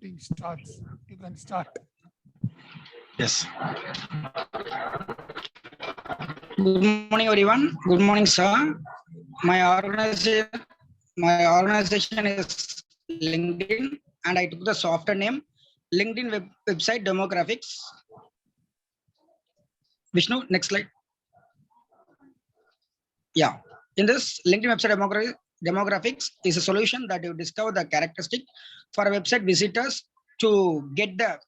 meeting starts. You can start. Yes. Good morning, everyone. Good morning, sir. My organization is LinkedIn, and I took the software name LinkedIn website demographics. Vishnu, next slide. Yeah, in this LinkedIn website demographics is a solution that you discover the characteristic for a website visitors to get the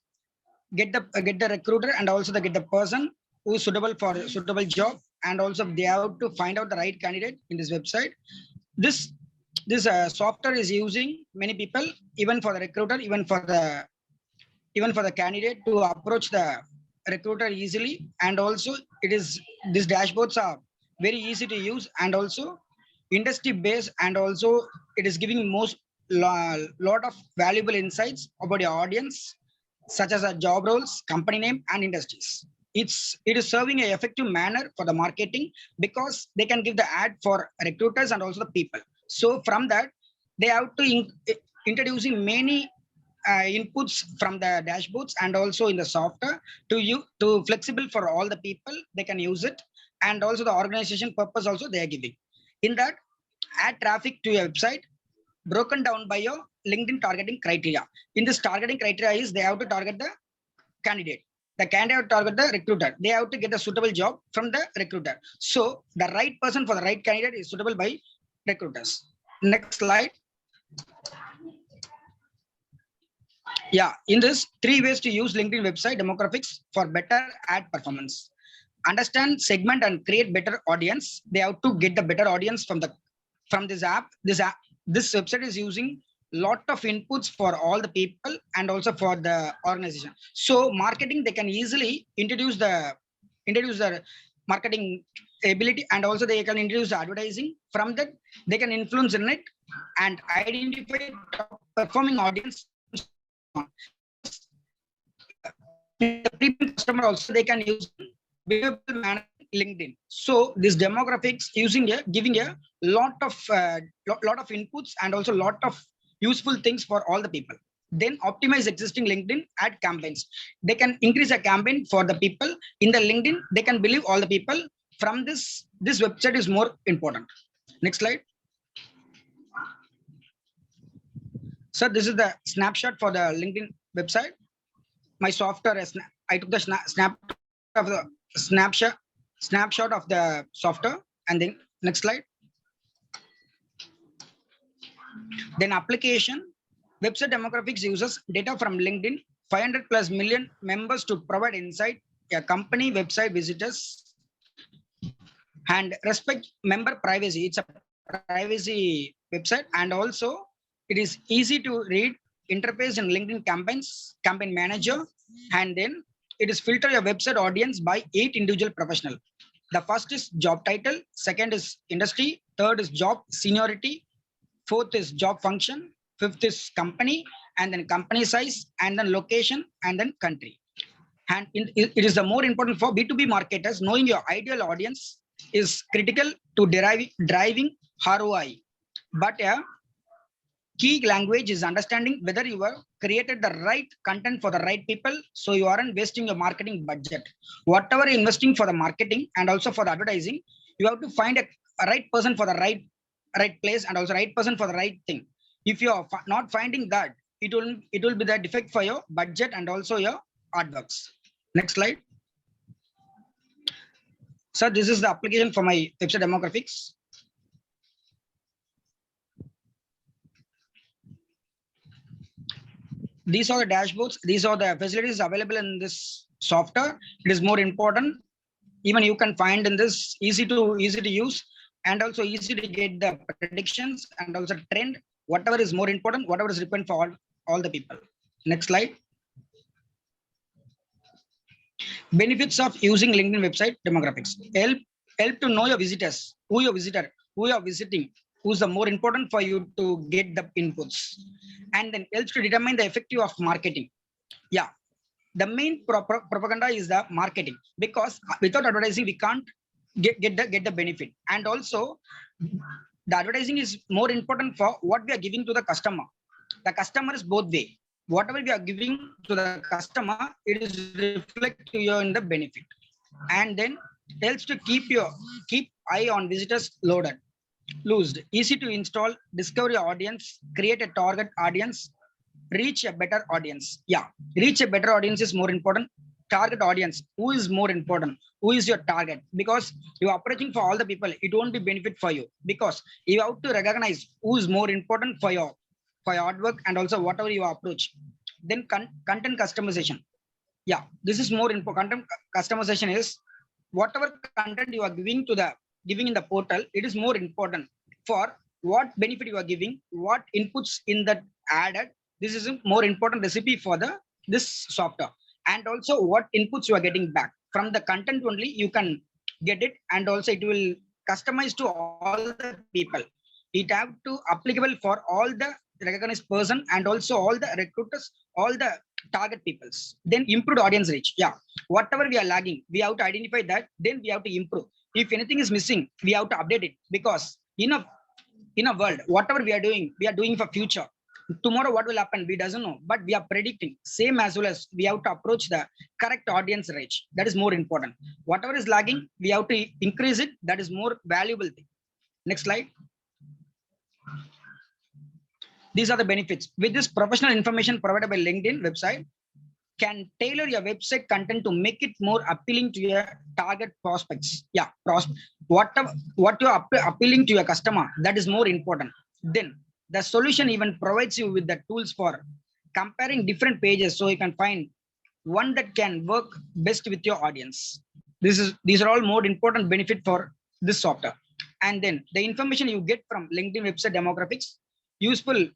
recruiter and also get the person who is suitable for a suitable job, and also they have to find out the right candidate in this website. This software is using many people, even for the recruiter, even for the candidate to approach the recruiter easily. And also these dashboards are very easy to use and also industry based, and also it is giving lot of valuable insights about your audience, such as job roles, company name, and industries. It is serving an effective manner for the marketing, because they can give the ad for recruiters and also the people. So from that, they have to introducing many inputs from the dashboards and also in the software to flexible for all the people. They can use it, and also the organization purpose also they are giving. In that, add traffic to your website broken down by your LinkedIn targeting criteria. In this targeting criteria is they have to target the candidate. The candidate target the recruiter. They have to get a suitable job from the recruiter. So the right person for the right candidate is suitable by recruiters. Next slide. Yeah, in this 3 ways to use LinkedIn website demographics for better ad performance. Understand, segment, and create better audience. They have to get the better audience from this app. This website is using lot of inputs for all the people and also for the organization. So marketing, they can easily introduce the marketing ability, and also they can introduce the advertising. From that, they can influence in it and identify top performing audience. The premium customer also they can use behavioral manner LinkedIn. So this demographics giving a lot of inputs and also lot of useful things for all the people. Then optimize existing LinkedIn ad campaigns. They can increase a campaign for the people in the LinkedIn. They can believe all the people. From this website is more important. Next slide. So this is the snapshot for the LinkedIn website. My software is, I took the snapshot of the software. And then next slide. Then application. Website demographics uses data from LinkedIn, 500 plus million members to provide insight a company website visitors and respect member privacy. It's a privacy website, and also it is easy to read interface in LinkedIn campaigns, campaign manager, and then it is filter your website audience by 8 individual professional. The first is job title, second is industry, third is job seniority, fourth is job function, fifth is company, and then company size, and then location, and then country. And it is the more important for B2B marketers. Knowing your ideal audience is critical to driving ROI. But a key language is understanding whether you have created the right content for the right people, so you aren't wasting your marketing budget. Whatever you're investing for the marketing and also for the advertising, you have to find a right person for the right place, and also right person for the right thing. If you are not finding that, it will be the defect for your budget and also your artworks. Next slide. So this is the application for my website demographics. These are the dashboards. These are the facilities available in this software. It is more important. Even you can find in this easy to use, and also easy to get the predictions and also trend, whatever is more important, whatever is required for all the people. Next slide. Benefits of using LinkedIn website demographics. Help to know your visitors, who you are visiting, who's the more important for you to get the inputs, and then helps to determine the effective of marketing. Yeah, the main propaganda is the marketing, because without advertising we can't get the benefit. And also the advertising is more important for what we are giving to the customer. The customer is both way. whatever we are giving to the customer, it is reflect to you in the benefit. And then helps to keep eye on visitors loaded, loosed, easy to install, discover your audience, create a target audience, reach a better audience. Yeah, reach a better audience is more important. Target audience, who is more important? Who is your target? Because you are approaching for all the people, it won't be benefit for you, because you have to recognize who is more important for your artwork and also whatever you approach. Then content customization. Yeah, this is more important. Content customization is whatever content you are giving in the portal, it is more important for what benefit you are giving, what inputs in that added. This is a more important recipe for this software. And also what inputs you are getting back from the content only, you can get it. And also it will customize to all the people. It have to applicable for all the recognized person and also all the recruiters, all the target peoples. Then improved audience reach. Yeah, whatever we are lagging, we have to identify that, then we have to improve. If anything is missing, we have to update it, because in a world, whatever we are doing for future. Tomorrow what will happen, we doesn't know, but we are predicting. Same as well as we have to approach the correct audience reach. That is more important. Whatever is lagging, we have to increase it. That is more valuable thing. Next slide. These are the benefits. With this professional information provided by LinkedIn website, can tailor your website content to make it more appealing to your target prospects. Yeah, what you're appealing to your customer, that is more important. Then the solution even provides you with the tools for comparing different pages, so you can find one that can work best with your audience. These are all more important benefit for this software. And then the information you get from LinkedIn website demographics, useful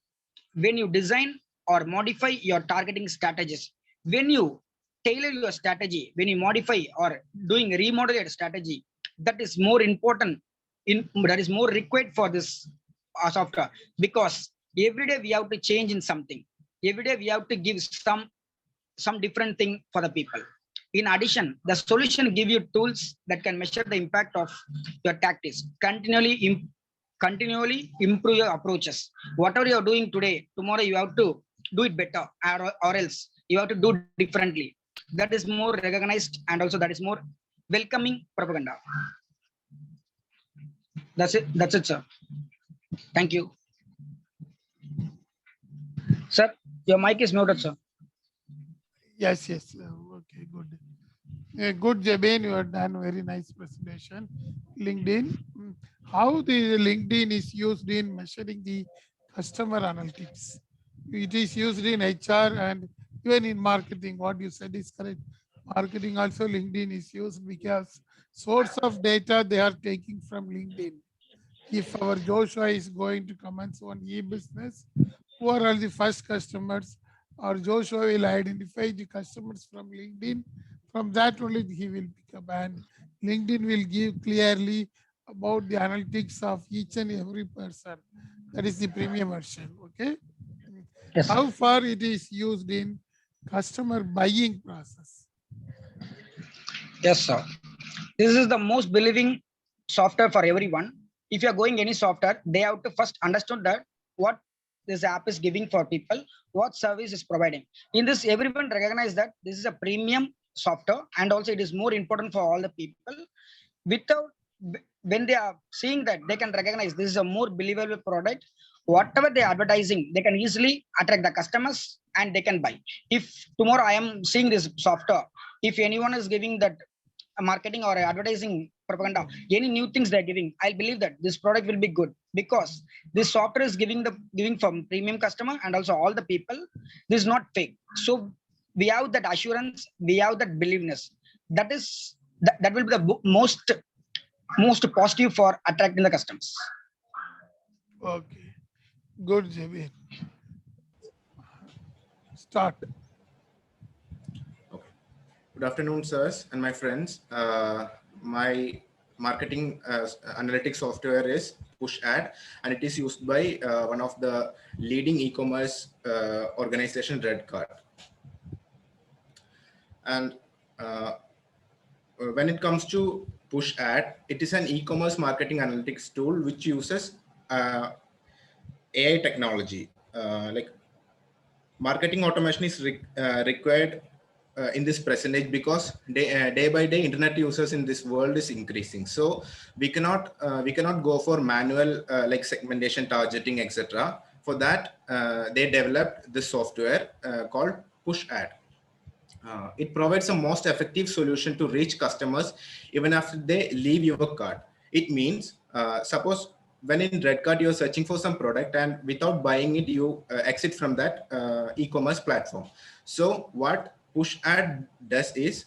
when you design or modify your targeting strategies. When you tailor your strategy, when you modify or doing remodel your strategy, that is more important. That is more required for this software, because every day we have to change in something. Every day we have to give some different thing for the people. In addition, the solution give you tools that can measure the impact of your tactics, continually improve your approaches. Whatever you are doing today, tomorrow you have to do it better, or else you have to do differently. That is more recognized, and also that is more welcoming propaganda. That's it, sir. Thank you. Sir, your mic is muted, sir. Yes, yes. Okay, good. Good, Jabin. You have done very nice presentation. LinkedIn. How the LinkedIn is used in measuring the customer analytics. It is used in HR and even in marketing. What you said is correct. Marketing also LinkedIn is used because source of data they are taking from LinkedIn. If our Joshua is going to commence on e-business, who are all the first customers, or Joshua will identify the customers from LinkedIn. From that only he will pick up, and LinkedIn will give clearly about the analytics of each and every person. That is the premium version. Okay. Yes. How far it is used in customer buying process? Yes, sir. This is the most believing software for everyone. If you are going any software, they have to first understand that what this app is giving for people, what service is providing. In this, everyone recognize that this is a premium software, and also it is more important for all the people. When they are seeing that, they can recognize this is a more believable product. Whatever they are advertising, they can easily attract the customers and they can buy. If tomorrow I am seeing this software, if anyone is giving that marketing or advertising propaganda, any new things they're giving, I believe that this product will be good, because this software is giving from premium customer and also all the people. This is not fake. So we have that assurance, we have that believeness. That will be the most positive for attracting the customers. Okay, good, Jabin. Start. Okay. Good afternoon, sirs and my friends. My marketing analytics software is PushAd, and it is used by one of the leading e-commerce organization, Redcard. And when it comes to PushAd, it is an e-commerce marketing analytics tool which uses AI technology. Like marketing automation is required in this present age because day by day internet users in this world is increasing. So we cannot go for manual like segmentation, targeting, etc. For that, they developed this software called Push Ad. It provides a most effective solution to reach customers even after they leave your cart. It means, suppose when in Redcard you're searching for some product and without buying it, you exit from that e-commerce platform. So what Push Ad does is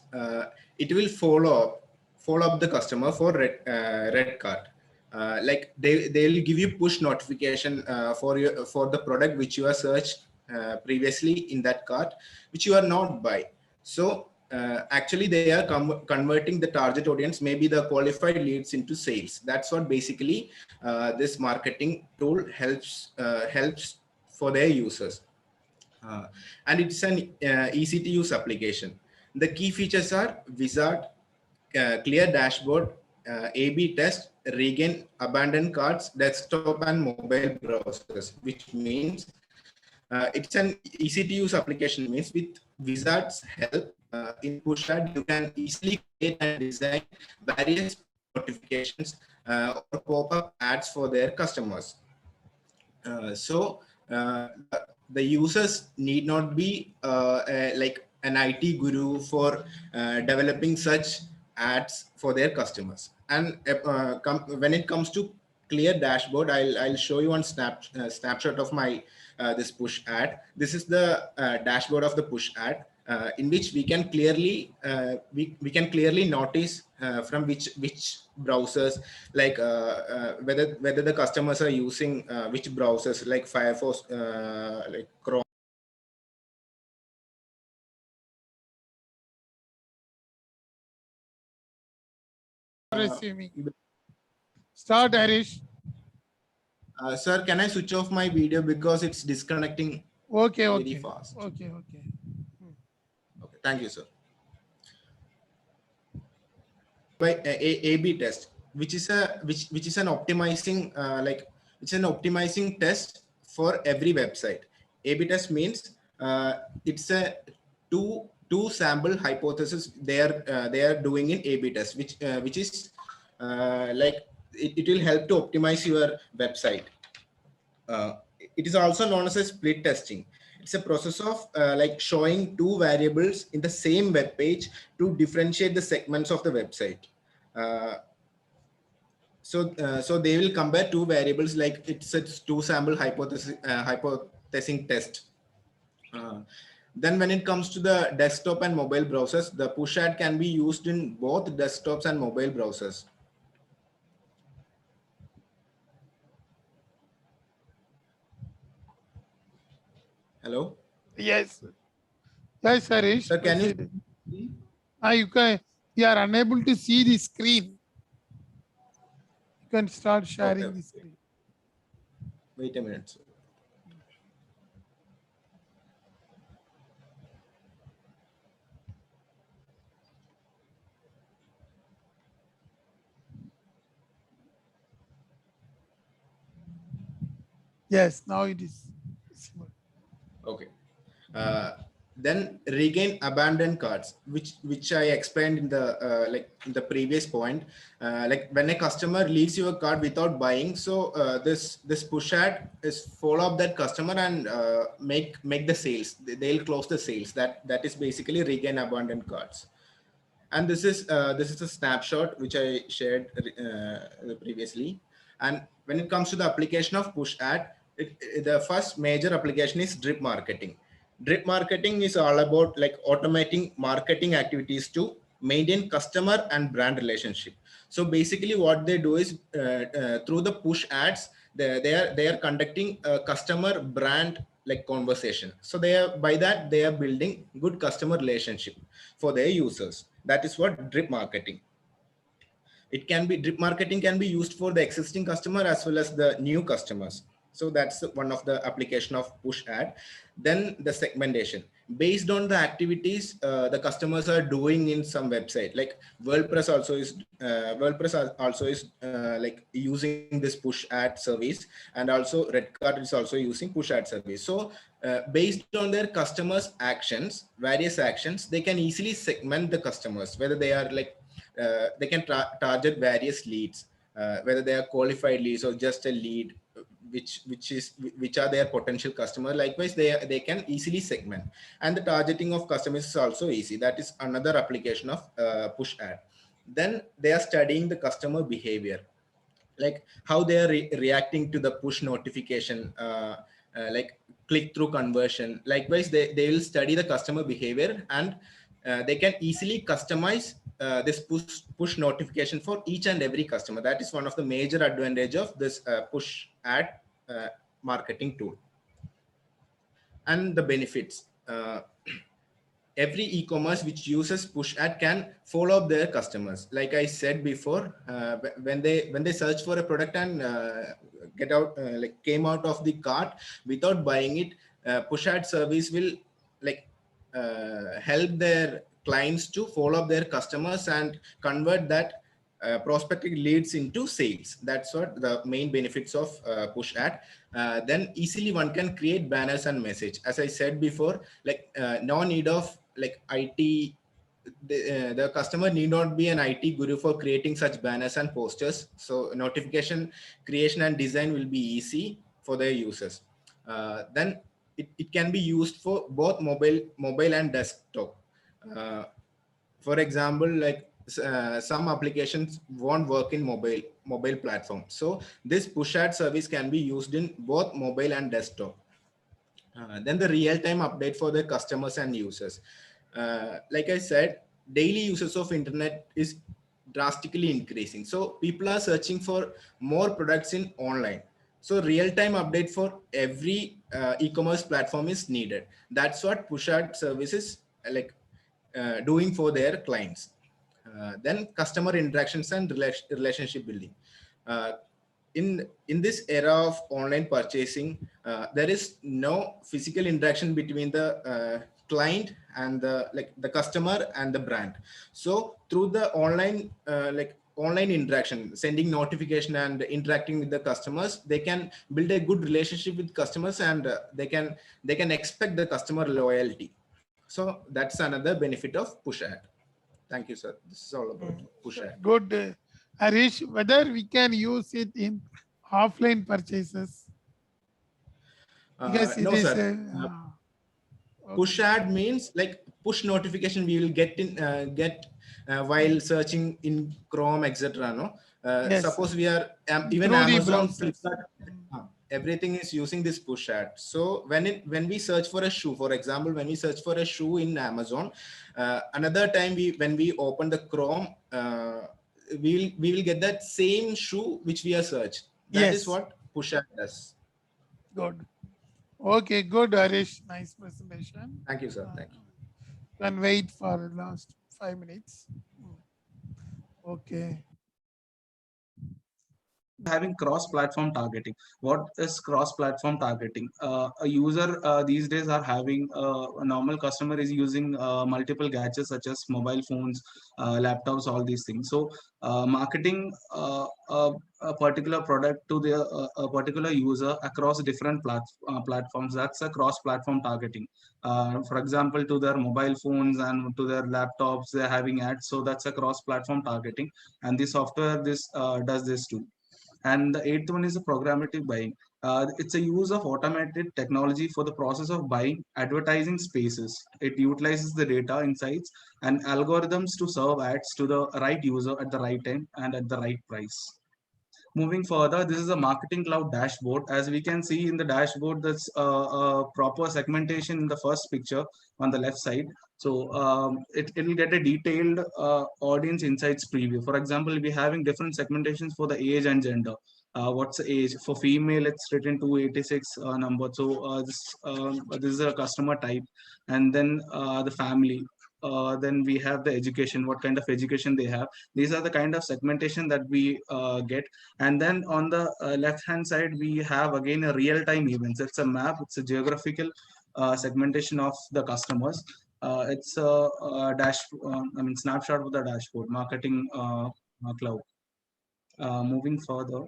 it will follow up the customer for Redcard. Like they'll give you push notification for the product which you have searched previously in that cart, which you are not buy. So actually they are converting the target audience, maybe the qualified leads, into sales. That's what basically this marketing tool helps for their users. And it's an easy to use application. The key features are wizard, clear dashboard, A/B test, regain abandoned carts, desktop and mobile browsers, which means it's an easy to use application. Means with Wizard's help in Push Ad, you can easily create and design various notifications or pop-up ads for their customers. So the users need not be like an IT guru for developing such ads for their customers. And when it comes to clear dashboard, I'll show you one snapshot of my this Push Ad. This is the dashboard of the Push Ad, in which we can clearly notice from which browsers, like whether the customers are using which browsers, like Firefox, like Chrome. Resuming. Start, Harish. Sir, can I switch off my video because it's disconnecting very fast? Okay. Okay, thank you, sir. By A/B test, which is an optimizing it's an optimizing test for every website. A/B test means it's a two sample hypothesis they are doing in A/B test, which is like it will help to optimize your website. It is also known as a split testing. It's a process of like showing two variables in the same web page to differentiate the segments of the website. So they will compare two variables, like it's a two sample hypothesizing test. Then when it comes to the desktop and mobile browsers, the Push Ad can be used in both desktops and mobile browsers. Hello? Yes. Yes, Harish. Sir, can you? You are unable to see the screen. You can start sharing Okay. the screen. Wait a minute, sir. Yes, now it is. Okay. Then regain abandoned carts, which I explained in the like in the previous point. Like when a customer leaves your cart without buying, so this Push Ad is follow up that customer and make the sales. They'll close the sales. That is basically regain abandoned carts. And this is a snapshot which I shared previously. And when it comes to the application of Push Ad, the first major application is drip marketing. Drip marketing is all about like automating marketing activities to maintain customer and brand relationship. So basically what they do is through the Push Ads, they are conducting a customer brand like conversation. So by that they are building good customer relationship for their users. That is what drip marketing. Drip marketing can be used for the existing customer as well as the new customers. So that's one of the application of Push Ad. Then the segmentation. based on the activities the customers are doing in some website. Like WordPress also is like using this push ad service, and also Redcard is also using push ad service. So based on their customers actions, various actions, they can easily segment the customers, whether they are like they can target various leads, whether they are qualified leads or just a lead, which are their potential customer. Likewise, they can easily segment, and the targeting of customers is also easy. That is another application of push ad. Then they are studying the customer behavior, like how they are reacting to the push notification, like click-through conversion. Likewise, they will study the customer behavior, and they can easily customize this push notification for each and every customer. That is one of the major advantage of this push ad marketing tool. And the benefits. Every e-commerce which uses push ad can follow up their customers. Like I said before, when they search for a product and like came out of the cart without buying it, push ad service will like help their clients to follow up their customers and convert that prospective leads into sales. That's what the main benefits of push ad. Then easily one can create banners and message. As I said before, like no need of like IT. The customer need not be an IT guru for creating such banners and posters. So notification creation and design will be easy for their users. Then it can be used for both mobile and desktop. For example, like some applications won't work in mobile platform. So this push ad service can be used in both mobile and desktop. Then the real-time update for the customers and users. Like I said, daily users of internet is drastically increasing. So people are searching for more products in online. So real-time update for every e-commerce platform is needed. That's what push ad services like doing for their clients. Then customer interactions and relationship building. In this era of online purchasing, there is no physical interaction between the client and the customer and the brand. So through the online online interaction, sending notification and interacting with the customers, they can build a good relationship with customers, and they can expect the customer loyalty. So that's another benefit of push ad. Thank you, sir. This is all about push ad. Good. Harish, whether we can use it in offline purchases? Because it No, is sir. Push ad means like push notification we will get while searching in Chrome, etc. No, Yes. suppose we are even Through the Amazon, browsers. Flipkart, everything is using this push ad. So when we search for a shoe, for example, when we search for a shoe in Amazon, another time when we open the Chrome, we will get that same shoe which we are searched. That is what push ad does. Good. Okay, good, Harish. Nice presentation. Thank you, sir. Thank you. Can wait for the last 5 minutes. Okay. Having cross-platform targeting. What is cross-platform targeting? A user these days are having a normal customer is using multiple gadgets such as mobile phones, laptops, all these things. So marketing a particular product to a particular user across different platforms, that's a cross-platform targeting. For example, to their mobile phones and to their laptops, they're having ads. So that's a cross-platform targeting, and the software does this too. And the 8th one is a programmatic buying. It's a use of automated technology for the process of buying advertising spaces. It utilizes the data insights and algorithms to serve ads to the right user at the right time and at the right price. Moving further, this is a marketing cloud dashboard. As we can see in the dashboard, that's a proper segmentation in the first picture on the left side. So it will get a detailed audience insights preview. For example, we're having different segmentations for the age and gender. What's the age? For female, it's written 286 number. So this is a customer type. And then the family. Then we have the education, what kind of education they have. These are the kind of segmentation that we get. And then on the left hand side, we have again a real-time events. It's a map, it's a geographical segmentation of the customers. It's a snapshot of the dashboard, marketing cloud. Moving further,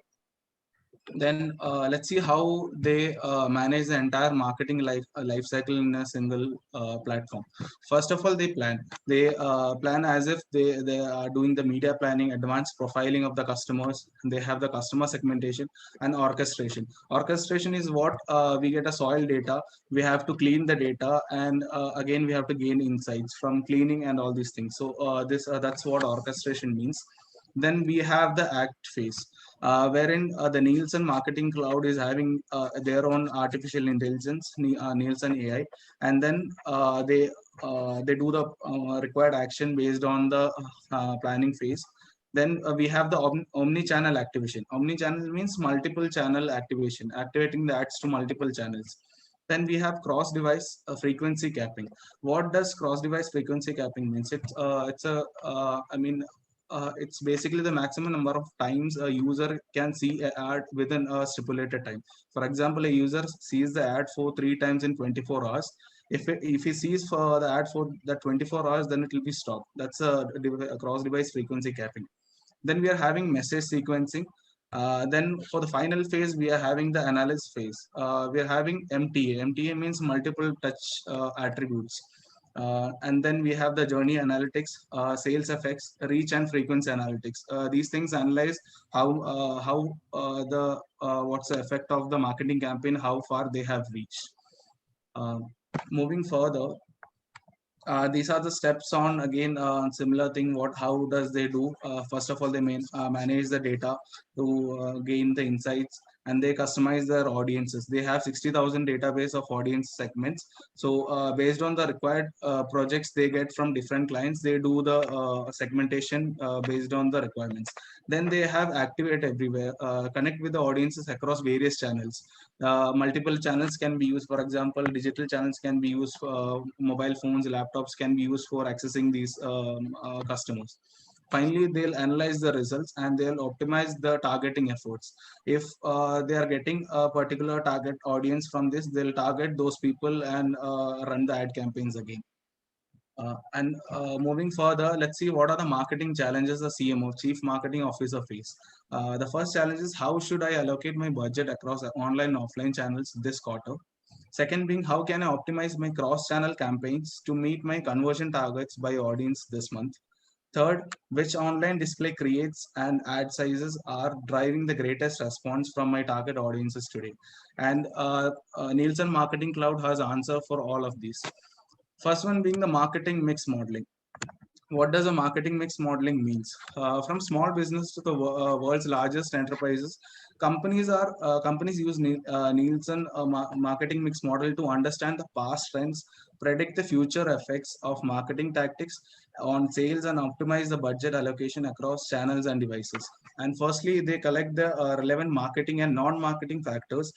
then let's see how they manage the entire marketing life cycle in a single platform. First of all, they plan as if they are doing the media planning, advanced profiling of the customers, and they have the customer segmentation and orchestration is what we get a soil data, we have to clean the data, and again we have to gain insights from cleaning and all these things. So this that's what orchestration means. Then we have the act phase, wherein the Nielsen Marketing Cloud is having their own artificial intelligence, Nielsen AI, and then they do the required action based on the planning phase. Then we have the omni-channel activation. Omni-channel means multiple channel activation, activating the ads to multiple channels. Then we have cross-device frequency capping. What does cross-device frequency capping means? It's basically the maximum number of times a user can see an ad within a stipulated time. For example, a user sees the ad for 3 times in 24 hours. If he sees for the ad for that 24 hours, then it will be stopped. That's a cross-device frequency capping. Then we are having message sequencing. Then for the final phase, we are having the analysis phase. We are having MTA. MTA means multiple touch attributes. And then we have the journey analytics, sales effects, reach and frequency analytics. These things analyze what's the effect of the marketing campaign, how far they have reached. Moving further, these are the steps on again similar thing. How does they do? First of all, they manage the data to gain the insights, and they customize their audiences. They have 60,000 database of audience segments. So based on the required projects they get from different clients, they do the segmentation based on the requirements. Then they have activate everywhere, connect with the audiences across various channels. Multiple channels can be used. For example, digital channels can be used for mobile phones, laptops can be used for accessing these customers. Finally, they'll analyze the results and they'll optimize the targeting efforts. If they are getting a particular target audience from this, they'll target those people and run the ad campaigns again. Moving further, let's see what are the marketing challenges the CMO, Chief Marketing Officer, face. The first challenge is how should I allocate my budget across online and offline channels this quarter? Second being, how can I optimize my cross-channel campaigns to meet my conversion targets by audience this month? Third, which online display creates and ad sizes are driving the greatest response from my target audiences today? And Nielsen Marketing Cloud has answer for all of these. First one being the marketing mix modeling. What does a marketing mix modeling means? From small business to the world's largest enterprises, companies use Nielsen marketing mix model to understand the past trends, predict the future effects of marketing tactics on sales, and optimize the budget allocation across channels and devices. And firstly, they collect the relevant marketing and non-marketing factors,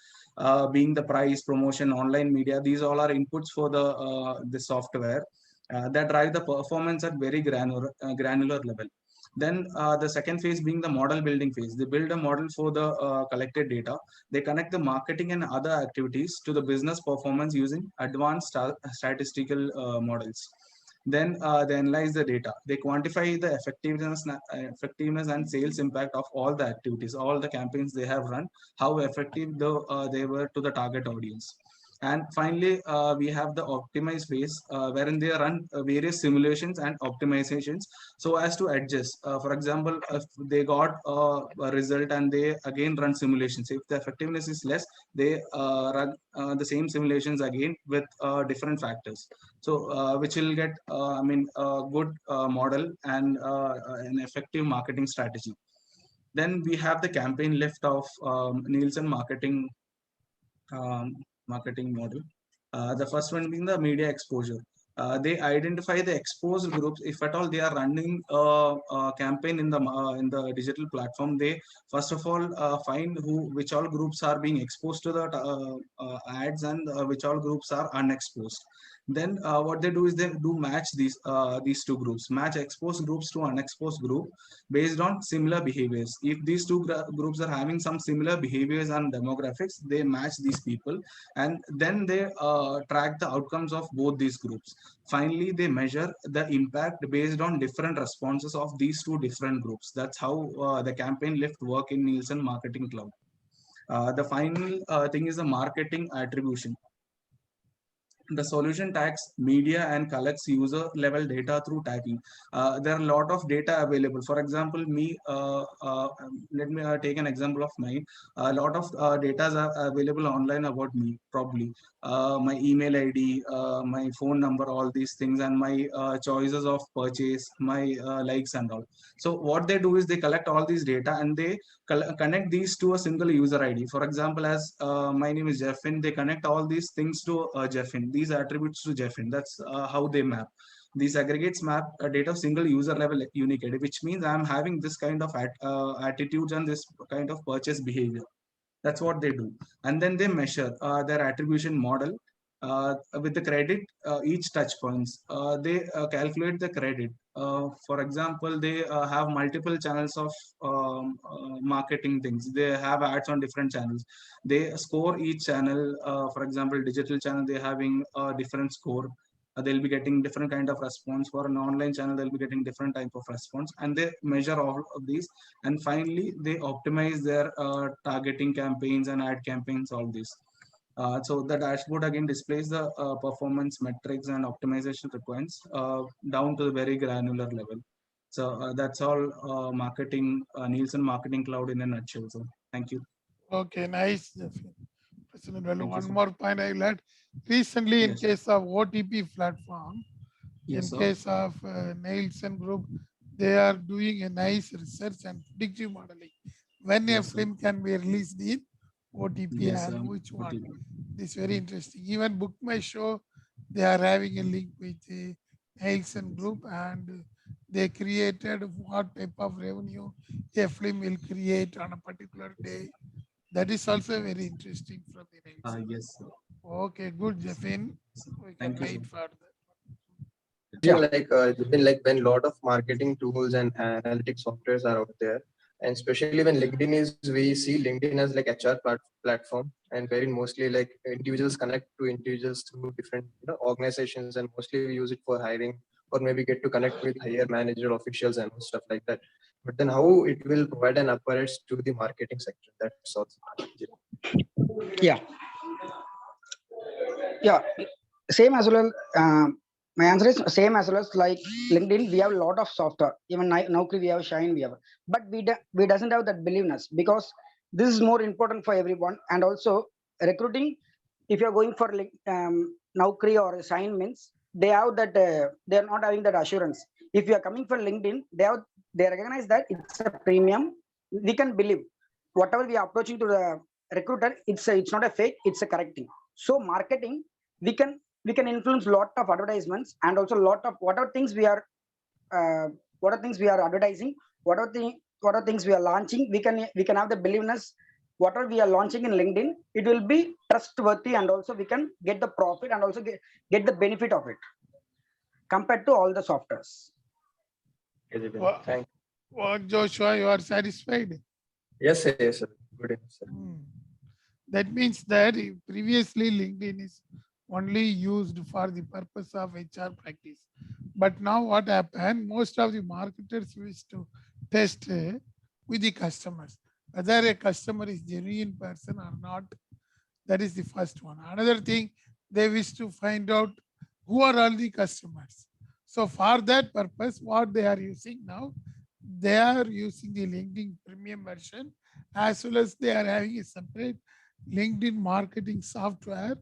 being the price, promotion, online media. These all are inputs for the software that drive the performance at very granular level. Then the second phase being the model building phase. They build a model for the collected data. They connect the marketing and other activities to the business performance using advanced statistical models. Then they analyze the data. They quantify the effectiveness and sales impact of all the activities, all the campaigns they have run, how effective they were to the target audience. And finally, we have the optimize phase, wherein they run various simulations and optimizations so as to adjust. For example, if they got a result and they again run simulations, if the effectiveness is less, they run the same simulations again with different factors. So which will get, a good model and an effective marketing strategy. Then we have the campaign lift of Nielsen marketing model. The first one being the media exposure. They identify the exposed groups. If at all they are running a campaign in the digital platform, they first of all find which all groups are being exposed to the ads and which all groups are unexposed. Then what they do is they do match these two groups, match exposed groups to unexposed group based on similar behaviors. If these two groups are having some similar behaviors and demographics, they match these people, and then they track the outcomes of both these groups. Finally, they measure the impact based on different responses of these two different groups. That's how the campaign lift work in Nielsen Marketing Cloud. The final thing is the marketing attribution. The solution tags media and collects user level data through tagging. There are a lot of data available. For example, let me take an example of mine. A lot of data are available online about me, probably my email ID, my phone number, all these things, and my choices of purchase, my likes and all. So what they do is they collect all these data and they connect these to a single user ID. For example, as my name is Jeffin, they connect all these things to Jeffin, these attributes to Jeffin. That's how they map. These aggregates map a data of single user level unique ID, which means I'm having this kind of attitudes and this kind of purchase behavior. That's what they do. And then they measure their attribution model with the credit, each touch points. They calculate the credit. For example, they have multiple channels of marketing things. They have ads on different channels. They score each channel. For example, digital channel, they're having a different score. They'll be getting different kind of response. For an online channel, they'll be getting different type of response, and they measure all of these. And finally, they optimize their targeting campaigns and ad campaigns, all this. So the dashboard again displays the performance metrics and optimization requirements down to the very granular level. So that's all marketing, Nielsen Marketing Cloud in a nutshell. So thank you. Okay, nice, Jeffin. President Velu, Thank you, one sir. more point I will add. Recently, in Yes. case of OTP platform, Yes, in sir. case of Nielsen Group, they are doing a nice research and predictive modeling. When a Yes, sir. film can be released in OTP Yes, and sir. which one. OTP. This is very interesting. Even Book My Show, they are having a link with the Nielsen Group, and they created what type of revenue a film will create on a particular day. That is also very interesting from the Nielsen. Yes, sir. Okay, good, Jeffin. We can Thank you, wait sir. for that. Yeah. Like when lot of marketing tools and analytics softwares are out there, and especially when LinkedIn is, we see LinkedIn as like HR platform, and very mostly like individuals connect to individuals through different organizations, and mostly we use it for hiring or maybe get to connect with higher manager officials and stuff like that. But then how it will provide an upper edge to the marketing sector? That's all. Yeah. Yeah. Same as well. My answer is same as well as like LinkedIn. We have a lot of software. Even Naukri, we have Shine, we have, but we doesn't have that believeness, because this is more important for everyone. And also recruiting, if you're going for like Naukri or Shine, means they have that they're not having that assurance. If you are coming for LinkedIn, they recognize that it's a premium. We can believe whatever we are approaching to the recruiter, it's not a fake, it's a correct thing. So marketing, we can influence lot of advertisements, and also lot of whatever things we are advertising, whatever things we are launching, we can have the believeness. Whatever we are launching in LinkedIn, it will be trustworthy, and also we can get the profit and also get the benefit of it compared to all the softwares. Well, Thank What, Joshua, you are satisfied? Yes, sir. Yes, sir. Good enough, sir. That means that previously LinkedIn is only used for the purpose of HR practice. But now what happened, most of the marketers wish to test with the customers, whether a customer is genuine person or not. That is the first one. Another thing, they wish to find out who are all the customers. So for that purpose, what they are using now, they are using the LinkedIn premium version, as well as they are having a separate LinkedIn marketing software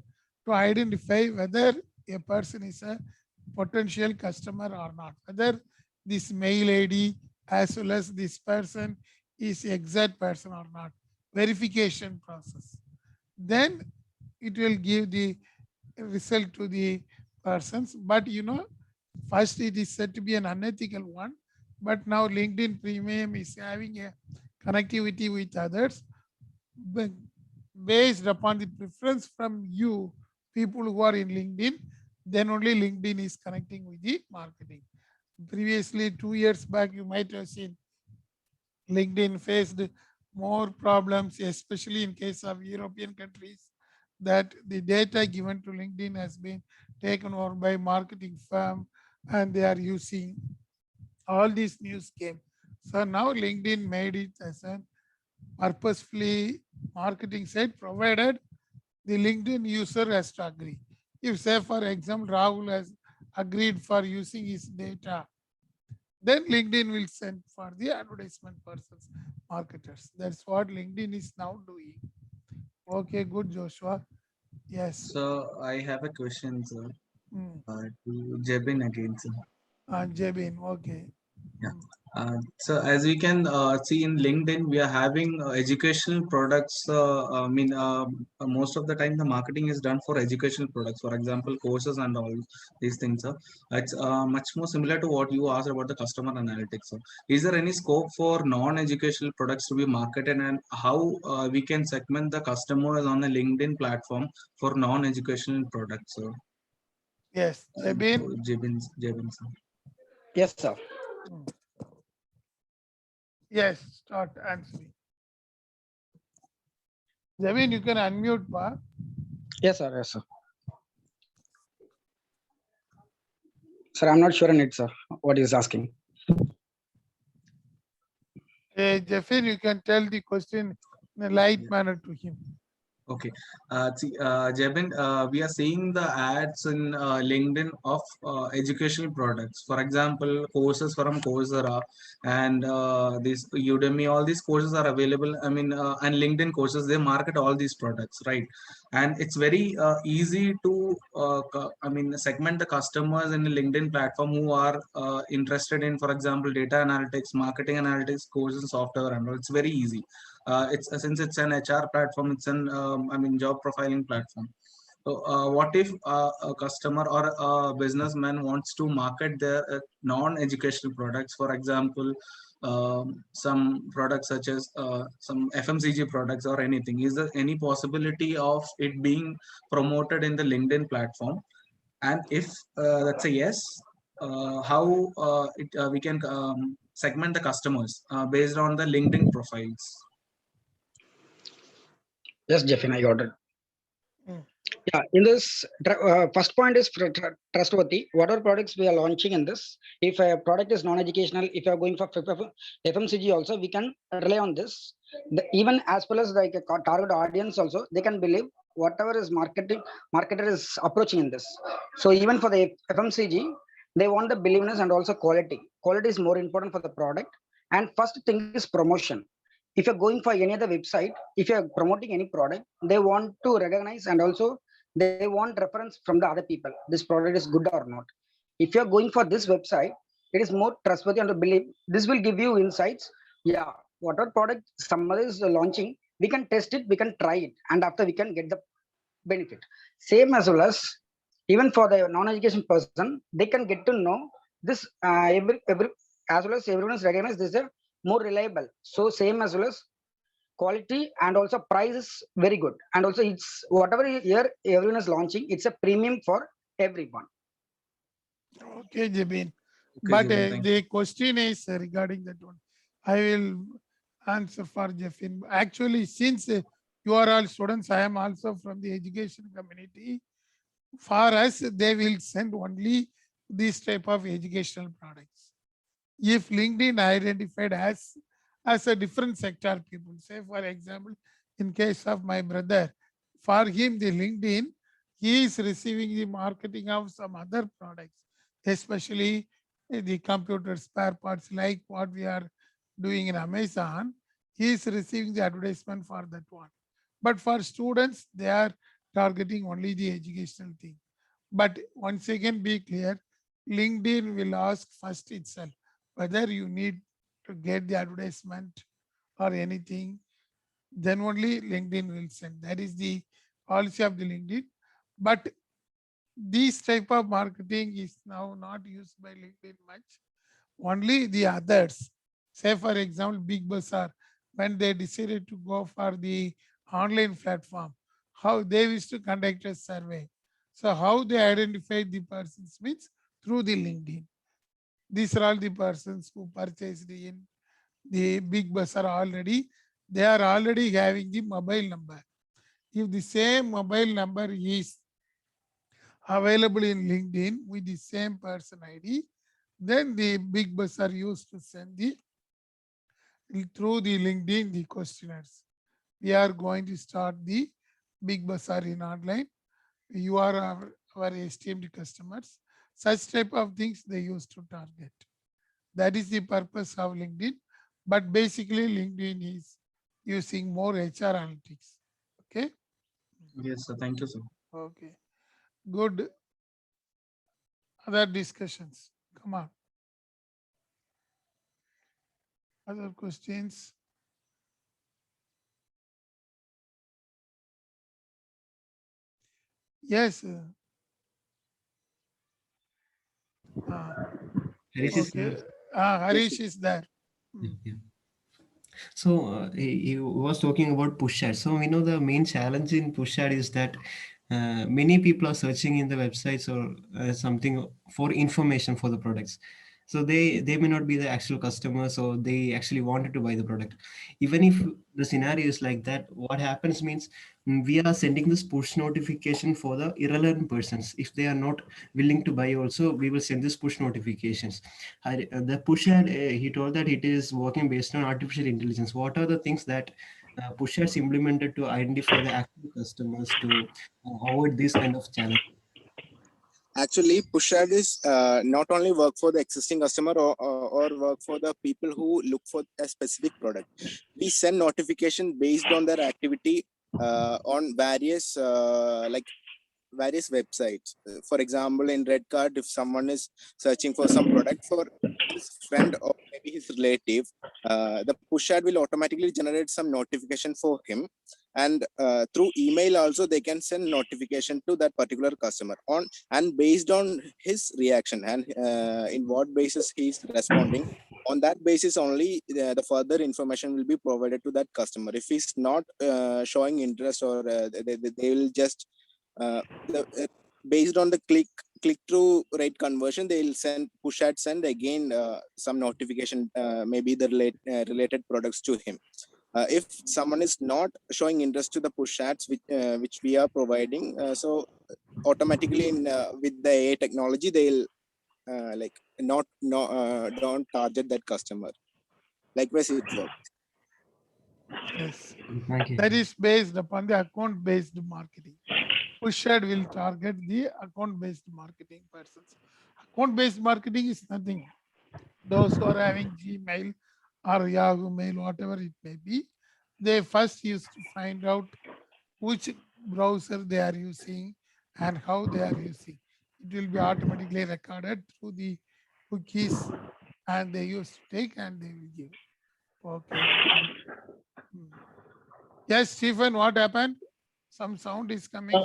to identify whether a person is a potential customer or not, whether this mail ID as well as this person is exact person or not, verification process. Then it will give the result to the persons. But first it is said to be an unethical one, but now LinkedIn Premium is having a connectivity with others based upon the preference from you, people who are in LinkedIn. then only LinkedIn is connecting with the marketing. Previously, 2 years back, you might have seen LinkedIn faced more problems, especially in case of European countries, that the data given to LinkedIn has been taken over by marketing firm and they are using all these news came. So now LinkedIn made it as a purposefully marketing site, provided the LinkedIn user has to agree. If say for example, Rahul has agreed for using his data, then LinkedIn will send for the advertisement persons, marketers. That's what LinkedIn is now doing. Okay, good, Joshua. Yes. So I have a question, sir, Mm. to Jebin again, sir. Jebin, okay. Yeah. So as we can see in LinkedIn, we are having educational products. Most of the time the marketing is done for educational products. For example, courses and all these things. It's much more similar to what you asked about the customer analytics. Is there any scope for non-educational products to be marketed, and how we can segment the customers on the LinkedIn platform for non-educational products? Yes, Jebin. Jebin, sir. Yes, sir. Mm. Yes, start answering. Jebin, you can unmute, pa. Yes, sir. Yes, sir. Sir, I'm not sure on it, sir. What is asking? Jeffin, you can tell the question in a light manner to him. Okay. Jebin, we are seeing the ads in LinkedIn of educational products. For example, courses from Coursera and this Udemy, all these courses are available. And LinkedIn courses, they market all these products, right? And it's very easy to, segment the customers in the LinkedIn platform who are interested in, for example, data analytics, marketing analytics, courses, software, and all. It's very easy. It's since it's an HR platform, it's an job profiling platform. So what if a customer or a businessman wants to market their non-educational products, for example, some products such as some FMCG products or anything? Is there any possibility of it being promoted in the LinkedIn platform? And if that's a yes, how we can segment the customers based on the LinkedIn profiles? Yes, Jeffin, I got it. Mm. Yeah, in this first point is trustworthy. Whatever products we are launching in this, if a product is non-educational, if you are going for FMCG also, we can rely on this. Even as well as like a target audience also, they can believe whatever is marketer is approaching in this. So even for the FMCG, they want the believeness and also quality. Quality is more important for the product. And first thing is promotion. If you're going for any other website, if you're promoting any product, they want to recognize and also they want reference from the other people. This product is good or not. If you're going for this website, it is more trustworthy and to believe. This will give you insights. Yeah, whatever product somebody is launching, we can test it, we can try it, and after we can get the benefit. Same as well as even for the non-education person, they can get to know this every as well as everyone is recognized this is a more reliable. So same as well as quality and also price is very good. And also it's whatever year everyone is launching, it's a premium for everyone. Okay, Jebin. Okay, But Jebin, thank the question is regarding that one. I will answer for Jeffin. Actually, since you are all students, I am also from the education community. For us, they will send only this type of educational products. If LinkedIn identified as a different sector people, say for example, in case of my brother, for him the LinkedIn, he is receiving the marketing of some other products, especially the computer spare parts like what we are doing in Amazon. He is receiving the advertisement for that one. But for students, they are targeting only the educational thing. But once again, be clear, LinkedIn will ask first itself whether you need to get the advertisement or anything, then only LinkedIn will send. That is the policy of the LinkedIn. But this type of marketing is now not used by LinkedIn much. Only the others, say for example, Big Bazaar, when they decided to go for the online platform, how they wish to conduct a survey. So how they identify the persons means through the LinkedIn. These are all the persons who purchased in the Big Bazaar already. They are already having the mobile number. If the same mobile number is available in LinkedIn with the same person ID, then the Big Bazaar used to send the through the LinkedIn the questionnaires. We are going to start the Big Bazaar in online. You are our esteemed customers. Such type of things they used to target. That is the purpose of LinkedIn. But basically, LinkedIn is using more HR analytics. Okay. Yes, sir. Thank you, sir. Okay. Good. Other discussions. Come on. Other questions? Yes. Harish is Okay. there. Harish is there. Yeah. So he was talking about push ads. So we know the main challenge in push ad is that many people are searching in the websites or something for information for the products. So they may not be the actual customers, or they actually wanted to buy the product. Even if the scenario is like that, what happens means we are sending this push notification for the irrelevant persons. If they are not willing to buy also, we will send this push notifications. The push ad, he told that it is working based on artificial intelligence. What are the things that push ads implemented to identify the actual customers to avoid this kind of challenge? Actually, push ad is not only work for the existing customer or work for the people who look for a specific product. We send notification based on their activity on various websites. For example, in Redcard, if someone is searching for some product for his friend or maybe his relative, the push ad will automatically generate some notification for him. And through email also, they can send notification to that particular customer and based on his reaction and in what basis he's responding. On that basis only, the further information will be provided to that customer. If he's not showing interest, or they will just based on the click through rate conversion, they'll send push ad send again some notification, maybe the related products to him. If someone is not showing interest to the push ads which we are providing, so automatically with the AI technology, they'll don't target that customer. Likewise, it works. Yes. Thank you. That is based upon the account-based marketing. Push ad will target the account-based marketing persons. Account-based marketing is nothing. Those who are having Gmail or Yahoo Mail, whatever it may be, they first used to find out which browser they are using and how they are using. It will be automatically recorded through the cookies, and they used to take and they will give. Okay. Yes, Stephen, what happened? Some sound is coming.